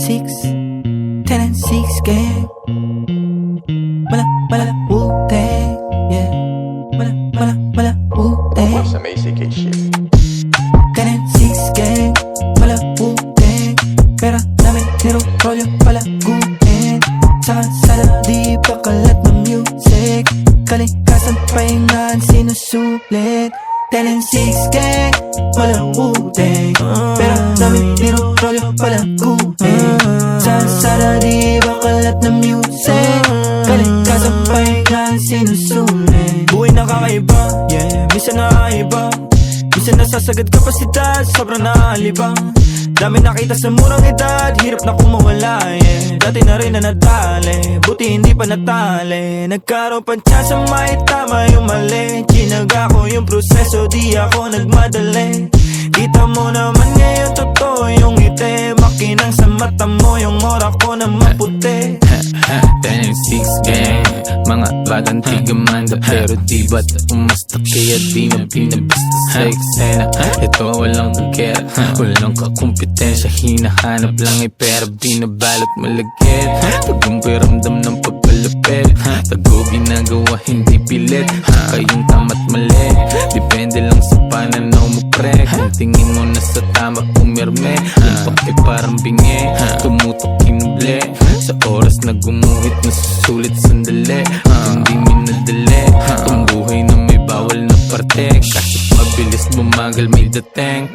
10 and 6 gang. Mala Wu-Tang, yeah. Mala Wu-Tang. Some ACK shit. 10 and 6 gang. Mala Wu-Tang. Pera namin nirorolyo palaguin. Sa kalsada di pa kalat ng music. Kalikasan pahingaan sinusulit. 10 and 6 gang. Mala Wu-Tang. Pera namin nirorolyo palaguin. Sa kalsada di pa kalat ng music. Kalikasan pahingaan sinusulit. Buhay na kakaiba, yeah, minsan nakaiba. Minsan nasasagad kapasidad, sobrang naalibang. Dami nakita sa murang edad, hirap na kumawala, yeah. Dati na rin na nadali, buti hindi pa natali. Nagkaroon pa tsansa maitama yung mali. Chinaga ko yung proseso, di ako nagmadali. Kita mo naman ngayon totoo yung ngiti. Makinang sa mata mo yung oras ko na maputi. 10 and 6 gang. Mga batang tigamanda pero di ba't umasta. Kaya di na pinabasta sa eksena. Ito walang gagera, walang kakumpetensya. Hinahanap lang ay pera, binabalot malagkit. Tagong piramdam ng papalapit. Tago ginagawa hindi pilit. Kayong tama't mali, depende lang sa pananaw mo pre. Kung tingin mo na sa tama pumirme, yung pake parang bingi, tumutok kinuble. Sa oras na gumuhit na susulit sandali. Hindi minadali, itong buhay na may bawal na parte. Kasi mabilis bumagal may dateng.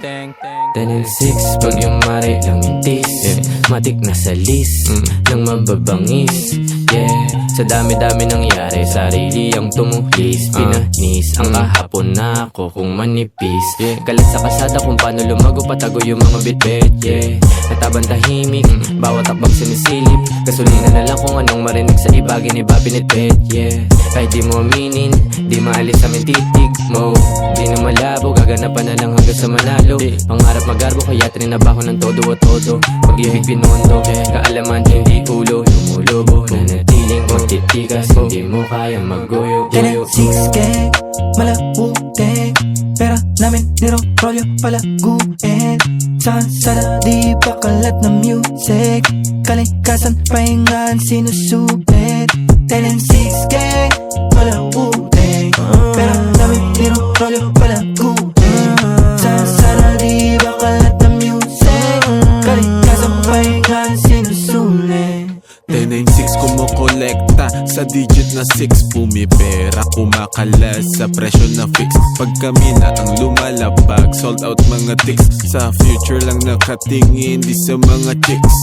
10 and 6, pag yung mare lang yung tis, yeah. Matik na sa list ng mababangis, yeah. Sa dami-dami nangyari, sarili ang tumuhis. Pinanis ang kahapon na ako kung manipis, yeah. Galit sa kasada kung paano lumago, patago yung mga bitbit, yeah. Natabang tahimik, bawat takbang sinisilip. Gasolina na lang kung anong marinig sa iba, giniba binitbit, yeah. Kahit di mo aminin, di maalis sa amin titig mo. Di na malabo, gaganapan na lang hanggang sa manalo. Pangarap magarbo, kaya trinabaho ng todo o todo. Pag-ibig pinondo, kaalaman hindi ulo. Lumulubo, nanatiling magtitigas, hindi mo kaya magguyo. 10 and 6 gang, mala Wu-Tang. Pera namin nirorolyo palaguin. Sa kalsada di pa kalat ng music. Kalikasan pahingaan sinusulit. 10 and 6 gang, mala Wu-Tang. Pera namin nirorolyo palaguin. Sa kalsada di pa kalat ng music. Kalikasan pahingaan sinusulit. 10 and 6 kumukolekta sa digit na 6. Pumipera, kumakalas sa presyo na fix. Pag kami na ang lumalabag, sold out mga ticks. Sa future lang nakatingin, di sa mga chicks.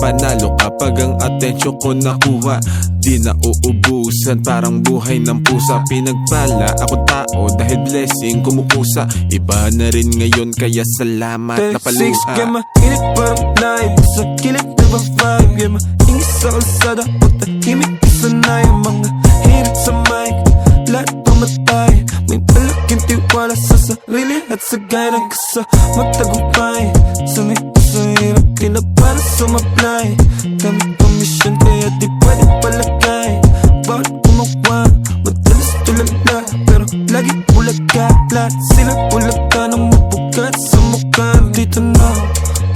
Panalo kapag ang atensyon ko nakuha. Di na uubusan, parang buhay ng pusa. Pinagpala ako tao dahil blessing kumukusa. Iba na rin ngayon kaya salamat na paluha. 10-6, yeah, mainit parang live. Sa kilid na ba-vibe, yeah, maingis sa kalsada. Patahimik isa na yung mga hirit sa mic. Lahat pamatay, may malaking tiwala sa sarili at sa guidance ka sa magtagumpay. Sanay ko sa hirap, di na para sumablay. Dami komisyon kaya di pwede palagay. Bawat kumawa, madalas tulala, pero lagi bulag ka. Lahat sila bulag ka ng mapugat sa mukha. Dito na,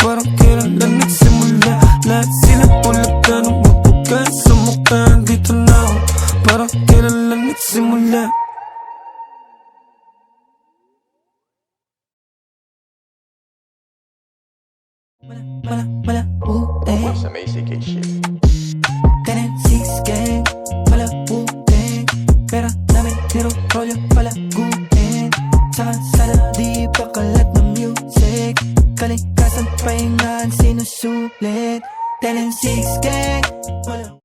parang kailan lang nagsimula. Lahat sila bulag ka ng mapugat sa mukha. Dito na, parang kailan lang nagsimula. Mala Wu-Tang. Some ACK shit. 10 and 6 gang, mala Wu-Tang. Pera namin nirorolyo palaguin. Sa kalsada di pa kalat ng music. Kalikasan pahingaan sinusulit. 10 and 6 gang, mala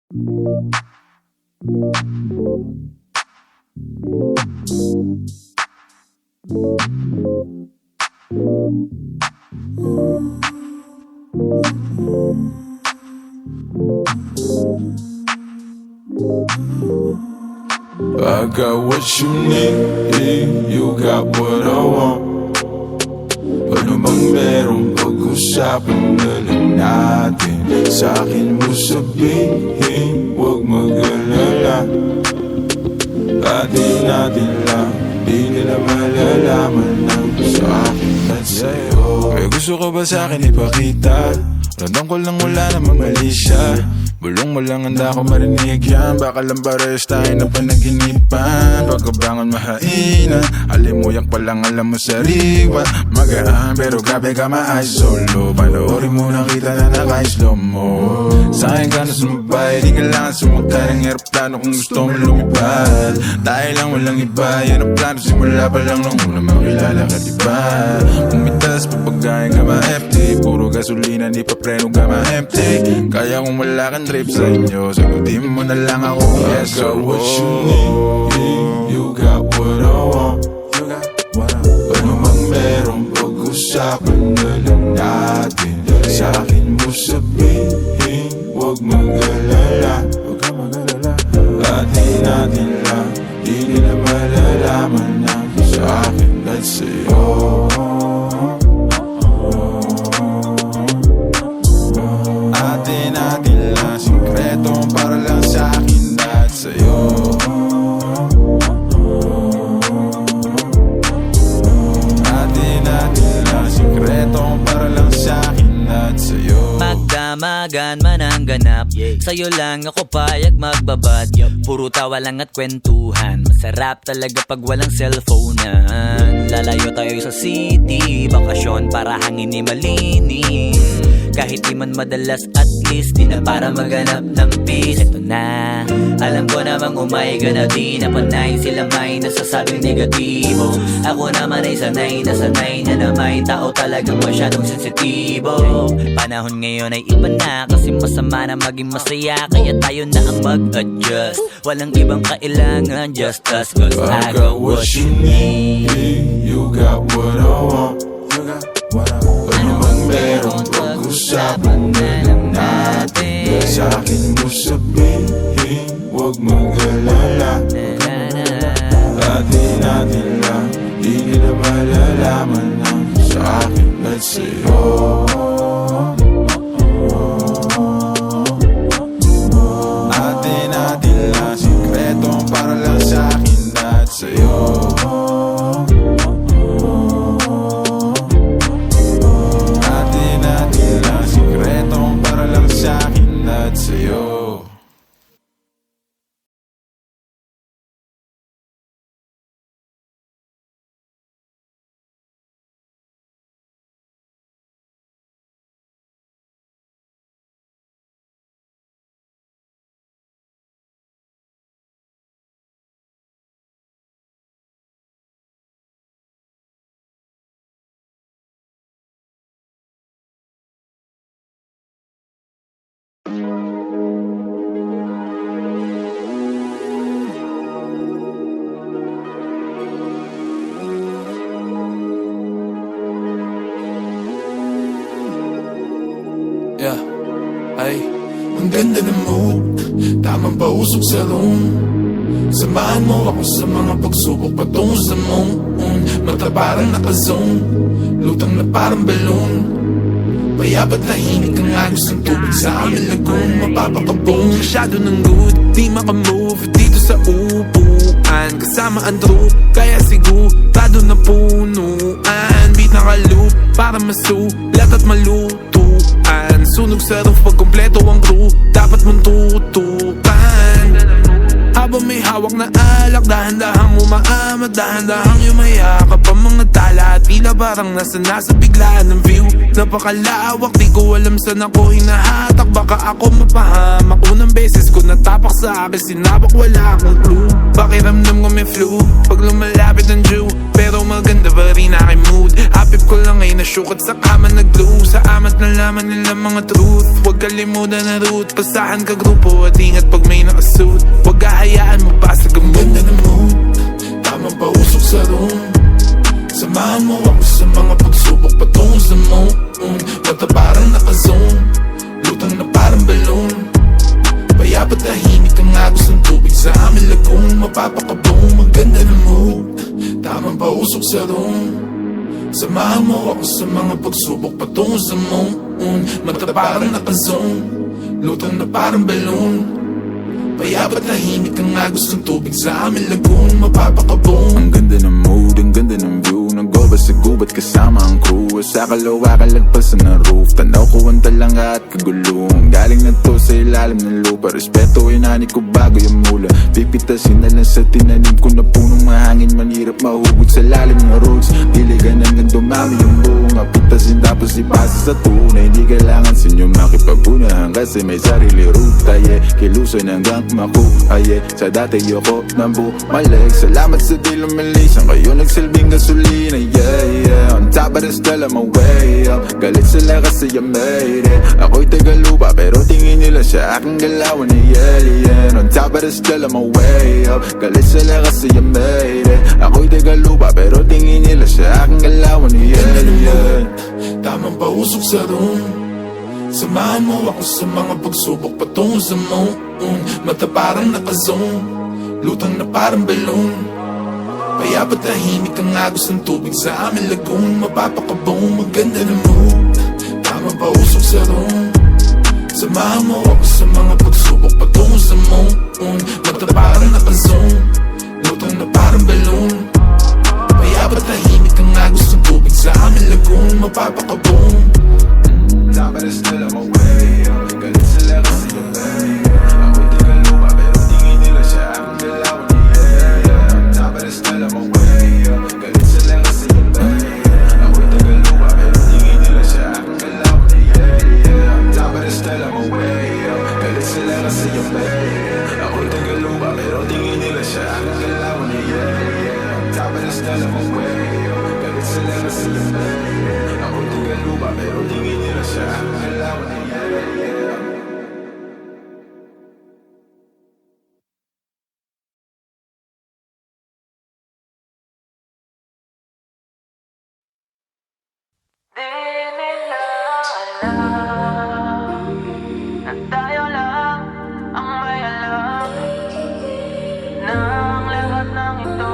I got what you need, you got what I want. Ano bang meron, pag-usapan na lang natin. Sa'kin mo sabihin, huwag mag-alala. Atin natin lang, di nila malalaman ang sa akin at sa'yo. May gusto ka ba sa'kin ipakita? Randang ko lang wala namang mali siya. Bulong mo lang handa ko marinig yan. Baka lang pares tayo na panaginipan. Pagkabangon mahainan, alimuyak pa lang alam mo sariwa. Magaan pero grabe ka ma-ay solo. Panoorin mo nakita na naka-slow mo. Sa'kin ka na sumabay, di kailangan sumakay ng aeroplano kung gusto mo lumipad. Tayo lang walang iba, yan ang plano simula pa lang nung una makilala ka diba. Umitas pa pagkain ka ma-empty, puro gasolina di pa preno ka ma-empty. Kaya kung wala kang trip sa inyo, sagutin mo na lang ako kung yes or what you need, you got what I want. Ano mang meron, pag-usapan na lang natin. Sa'kin mo sabihin, huwag mag-alala. Atin natin lang, di nila malalaman na sa'kin at sa'yo. Atin natin lang, sikreto para lang sa'kin at sa'yo. Atin natin lang, sikreto para lang sa'kin at sa'yo. Magdamagan man ang ganap, sa'yo lang ako payag magbabad. Puro tawa lang at kwentuhan, masarap talaga pag walang cellphonean. Lalayo tayo sa city, bakasyon para hangin ni malinis. Kahit di man madalas, at least di na para maghanap ng peace. Ito na, alam ko namang umay na di na panay. Sila may nasasabing negatibo, ako naman ay sanay na may tao talagang masyadong sensitibo. Panahon ngayon ay iba na, kasi masama na maging masaya. Kaya tayo na ang mag-adjust, walang ibang kailangan, just us. Cause I got what you need, you got what I want. Ano mang meron, pag-usapan na lang natin. Sa'kin mo sabihin, huwag mag-alala. Atin natin lang, di nila malalaman na sa'kin at sa'yo. Atin natin lang, sikreto para lang sa'kin at sa'yo. Sa'kin at sa'yo. Yeah, ay, ang ganda ng mood, tamang pausok sa room. Samahan mo ako sa mga pagsubok patungo sa moon. Mata parang naka-zone, lutang na parang balloon. Payabat tahimik ang agos ng tubig sa aming lagoon. Mapapakaboom, masyado ng good, di makamove dito sa upuan. Kasama ang troop, kaya sigurado na punuan. Beat naka-loop, para masulat at malutuan. Sunog sa roof pag kompleto ang crew, dapat mong tutukan. Habang may hawak na alak, dahan-dahang umaamat, dahan-dahang yumayakap ang mga tala. At tila parang nasa biglaan ng view. Napakalawak, di ko alam saan ako hinahatak. Baka ako mapahamak, unang beses ko natapak sa akin, sinabak wala akong clue. Pakiramdam ko may flu, pag lumalapit ang Jew. Pero maganda pa rin aking mood, hapip ko lang ay nasyukat sa kama nag-glue. Sa amat na laman nila mga truth, huwag kalimutan na route. Pasahan ka grupo at ingat pag may nakasuit. Huwag hayaan mo basag ang ganda ng mood, tamang pausok sa room. Samahan mo ako sa mga pagsubok patungo sa moon. Mata parang naka-zone, lutang na parang balloon. Payabat tahimik ang agos ng tubig sa aming lagoon. Mapapakaboom, ang ganda ng mood, tamang pausok sa room. Samahan mo ako sa mga pagsubok patungo sa moon. Mata parang naka-zone, lutang na parang balloon. Payabat tahimik ka nga, gustong tubig sa amin lagoon, mapapakaboom. Ang ganda ng mood, ang ganda ng view. Nag-goba sa gubat kasama ang crew. Sa kalawa kalagpasan ng roof. Tanaw ko ang talanga at kagulong. Galing na to sa ilalim ng lupa. Respeto inani ko bago yung mula. Pipitasin na lang sa tinanim ko na punong mahangin. Manirap mahugot sa lalim ng roots. Diligan hanggang dumami yung bunga. Pitasin tapos ipasa sa tunay. Hindi kailangan sa inyo makipagunahan kasi may sarili ruta, yeah. Kilusoy hanggang makuha, yeah. Sa dati yoko nang bumalik. Salamat sa di lumilisan, kayo nagsilbing gasolina, yeah, yeah. On top of the still I'm way up. Galit sila kasi I made it. Ako'y tagalupa pero tingin nila sa aking galawan ni alien. On top of the still I'm way up. Galit sila kasi I made it. Ako'y tagalupa pero tingin nila sa aking galawan ni alien. Tamang pausok sa room. Samahan mo ako sa mga pagsubok patungo sa moon. Mata parang naka-zoom, lutang na parang balloon. Payabat tahimik ang agos ng tubig sa amin lagoon, mapapakaboom. Maganda na mood, tamang pausok sa room. Samahan mo ako sa mga pagsubok patungo sa moon. Mata parang naka-zoom, lutang na parang balloon. Payabat tahimik ang agos ng tubig sa amin lagoon, mapapakaboom. Top of the still I'm way up. Galit sila kasi yung baby. Ako'y tagalupa pero tingin nila siya aking galawan ni yeah. Top of the still I'm way up. Galit sila kasi yung baby. Ako'y tagalupa pero tingin nila siya aking galawan ni yeah. Top of the still I'm way up. Galit sila kasi yung baby. Ako'y tagalupa pero tingin nila siya aking galawan ni yeah. Top of the still I'm way up. Galit sila kasi yung baby. Ako'y tagalupa pero tingin nila siya aking galawan ni yeah. Di nila alam na tayo lang ang may alam na ang lahat ng ito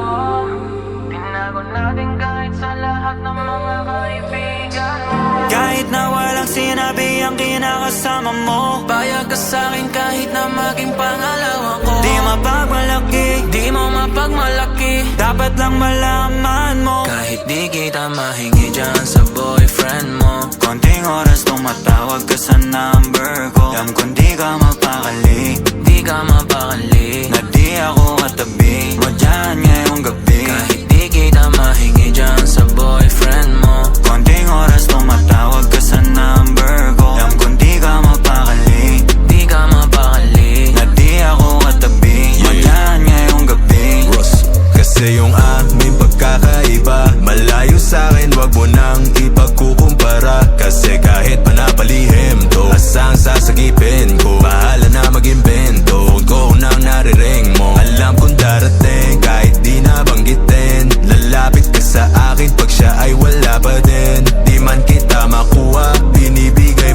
tinago natin kahit sa lahat ng mga kaibigan mo. Kahit na walang sinabi ang kinakasama mo, payag ka sa'kin kahit na maging pangalawa ko. Di mapagmalaki, di mo mapagmalaki, dapat lang malaman mo. Kahit di kita mahingi dyan sa boyfriend mo, konting oras tumatawag ka sa number ko. Alam kong di ka mapakali, di ka mapakali, na di ako katabi mo dyan ngayong gabi. Kahit di kita mahingi dyan sa boyfriend mo, konting oras tumatawag ka sa number ko. Alam kong di ka mapakali, di ka mapakali, na di ako katabi mo dyan ngayong gabi. Ross, kasi yung aming pagkakaiba malayo sa'kin, wag mo nang ipagkukumpara. Kasi kahit panapalihim to, asang sasagipin ko, bahala na mag-invento. Huwag ko nang naririnig mo, alam kong darating kahit di nabanggitin. Lalapit ka sa akin pag siya ay wala pa din. Di man kita makuha, binibigay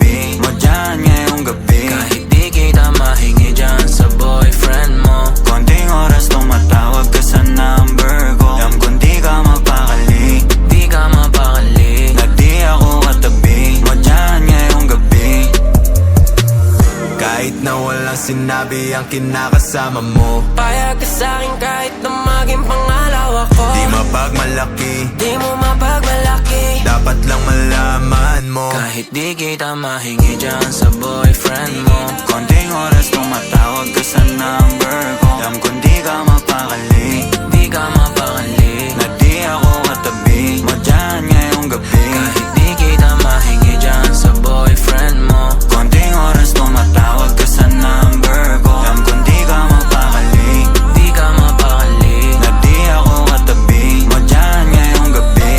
katabi mo dyan ngayong gabi. Kahit di kita mahingi dyan sa boyfriend mo, konting oras tumatawag ka sa number ko. Alam kong di ka mapakali, di ka mapakali, na di ako katabi mo dyan ngayong gabi. Kahit na walang sinabi ang kinakasama mo, Payag ka sa'kin kahit na maging pangalawa ko. di mapagmalaki, Di mo mapagmalaki, dapat lang malaman mo. kahit di kita mahingi dyan sa boyfriend mo. Konting oras tumatawag ka sa number ko. Alam kong di ka mapakali, Di ka mapakali, na di ako katabi mo dyan ngayong gabi. kahit di kita mahingi dyan sa boyfriend mo. Konting oras tumatawag ka sa number ko. Alam kong di ka mapakali, Di ka mapakali, na di ako katabi mo dyan ngayong gabi.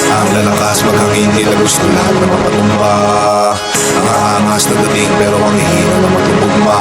Ang lalakas maghangin, na gusto lahat na mapatumba. Ang aangas na dating pero ang hihina na matutugma.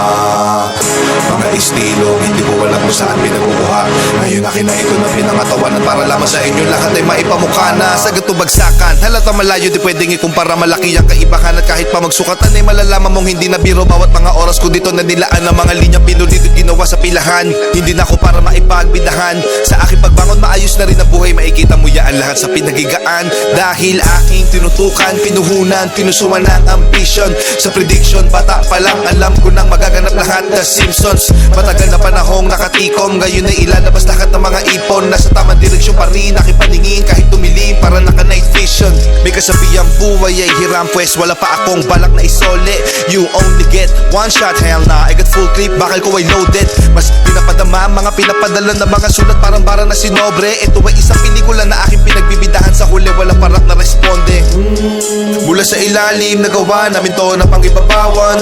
Mga estilo, hindi ko alam kung saan pinagkukuha. Ngayon akin na ito na pinangatawanan para lamang sa inyo lahat ay maipamukha na. Sa bagsakan, halata malayo di pwedeng ikumpara. Malaki ang kaibahan at kahit pa magsukatan ay malalaman mong hindi na biro. Bawat mga oras ko dito na nilaan ang mga linyang pinulit at ginawa sa pilahan. Hindi na ako para maipagbidahan. Sa aking pagbangon maayos na rin ang buhay. Makikita mo yan lahat sa pinagigaan. Dahil aking tinutukan, pinuhunan, tinusuan ng ambition. Sa prediction, bata pa lang alam ko nang magaganap lahat. The Simpsons, matagal na panahong nakatikom. Ngayon ay ilalabas lahat ng mga ipon. Nasa tamang direksyon pa rin aking paningin. Kahit tumilim para naka-night vision. May kasabihang buhay ay hiram, pues wala pa akong balak na isole. You only get one shot, hell na, I got full clip, bakal ko ay loaded. Mas pinapadama, mga pinapadala na mga sulat parang bara na sinobre. Ito ay isang pelikula na aking pinagbibidahan. Sa huli wala parak na responde. Mula sa ilalim, nagawa namin to na pangibabawan.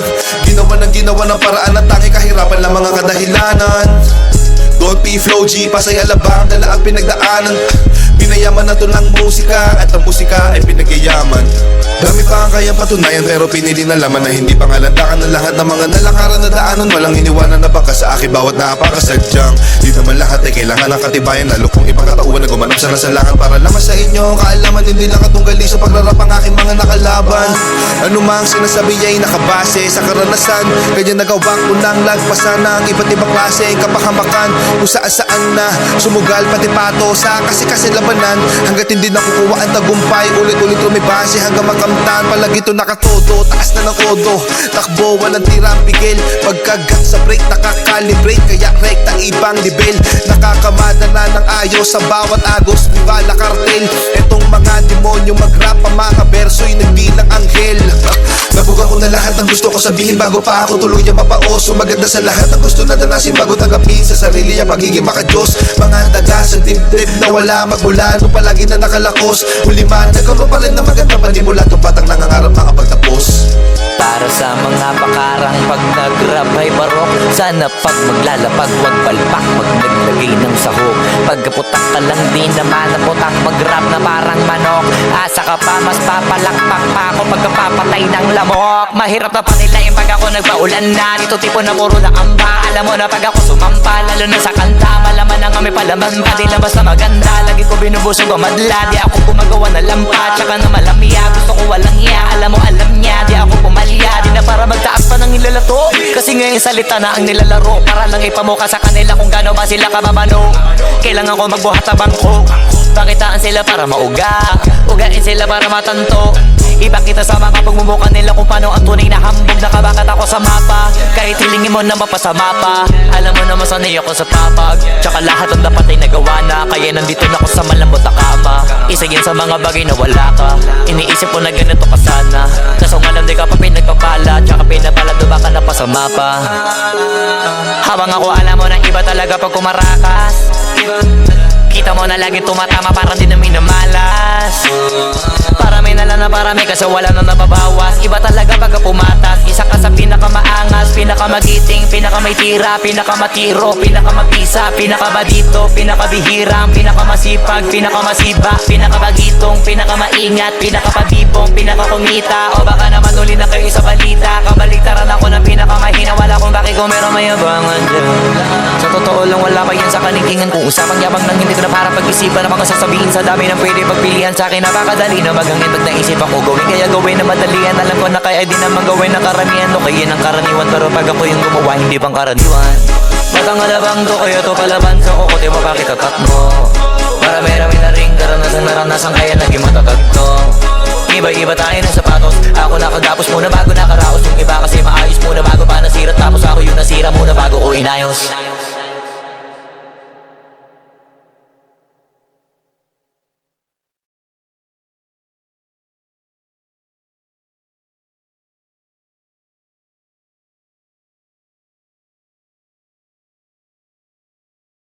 Ginawa ng paraan at tanging kahirapan lang mga kadahilanan. Don't be flow G, pasay alabang, dala ang pinagdaanan. Pinayaman na to ng musika at ang musika ay pinagyayaman. Dami pa ang kayang patunayan pero pinili na laman na hindi pangalandakan ng lahat ng mga nalakaran na daanan. Walang iniwanan na baka sa akin bawat napakasadyang. Di naman lahat ay kailangan ng katibayan, lalo kung ipagkatauan na gumanap sa nasalangan para lamang sa inyo. Kaalaman hindi lang katunggali sa pagrarap ang aking mga nakalaban. Ano mang sinasabi ay nakabase sa karanasan. Kanya nagawa ko nang lagpasan ng iba't ibang klase kapahamakan. Kung saan na sumugal pati pato sa kasi labanan. Hanggat hindi nakukuha ang tagumpay, ulit-ulit lumibase hanggang makamtan. Palagi ito nakatodo, taas na ng kodo. Takbo, walang tirang pigil. Pagkagat sa break, nakakalibrate. Kaya rekta ibang level. Nakakamada na ng ayos sa bawat agos. Bibala kartel. Etong mga demonyo mag-rap, ang mga verso'y nagbilang anghel. Nabuga ko na lahat ng gusto ko sabihin bago pa ako tuluyan mapaoso. Maganda sa lahat ng gusto na danasin bago tanggapin sa sarili ang pagiging makadiyos. Mga daga sa dibdib na wala magmula nung palagi na nakalakos. Huli man, nagkaroon pa rin na maganda panimula. Itong batang nangangarap makapagtapos. Para sa mga pakarang pag nag-rap ay barok. Sana pag maglalapag wag palpak, pag naglagay ng sahog. Pagkaputak ka lang din naman na putak, mag-rap na parang manok. Asa ka pa, mas papalakpak pa ako pagkapapatay ng lamok. Mahirap na pa nila yung pag ako nagpaulan na. Dito tipo na puro na amba. Alam mo na pag ako sumampa, lalo na sa kanta. Malaman na nga may palaman pa, di labas na maganda. Lagi ko binubusog o madla, di ako gumagawa na lampa. Tsaka na malamya, gusto ko walang hiya. Alam mo alam niya, di ako pumalya. Di na para magtaas pa ng ilalato, kasi yung salita na ang nilalaro para lang ipamuka sa kanila kung gaano ba sila kababano. Kailangan ko magbuhat na bangko, pakitaan sila para mauga, ugain sila para matanto. Ipakita sa mga pagmumuka nila kung paano ang tunay na hambog. Nakabakat ako sa mapa, kahit hilingin mo na mapasama pa. Alam mo naman sanay ako sa papag, tsaka lahat ang dapat ay nagawa na. Kaya nandito na ako sa malambot na kama. Isa yan sa mga bagay na wala ka. Iniisip ko na ganito ka sana, kaso nga lang di ka pa pinagpapala, tsaka pinapala do baka napasama pa. Habang ako alam mo na iba talaga pag kumarakas, kita mo na lagi tumatama parang di na minamalas. Parami na lang na parami kasi wala na nababawas. Iba talaga pagka pumatas, isa ka sa pinakamaangas, pinakamagiting, pinakamay tira, pinakamatiro, pinakamapisa, pinakabadito, pinakabihirang, pinakamasipag, pinakamasiba, pinakabagitong, pinakamaingat, pinakapabibong, pinakakumita. O baka naman uli na kayo sa balita, kabaliktaran ako ng pinakamahina. Wala kung bakit kung meron mayabangan dyan. Sa totoo lang wala pa yan sa kanintingan. Kung usapang yabang lang hindi ko na para pag-isipan ang mga sasabihin sa dami ng pwede pagpilihan. Sa akin napakadali na maghangin pag naisip ako gawin, kaya gawin na madalian. Alam ko na kaya di naman gawin ng karamihan. No kaya ng karaniwan, pero pag ako yung gumawa hindi pang karaniwan. Batang alabang to kaya to palaban sa kukote mo bakit tatat mo. Marami-rami na ring karanasan kaya naging matatag to. Iba-iba tayo ng sapatos, ako nakagapos muna bago nakaraos. Yung iba kasi maayos muna bago pa nasira, tapos ako yung nasira muna bago ko inayos.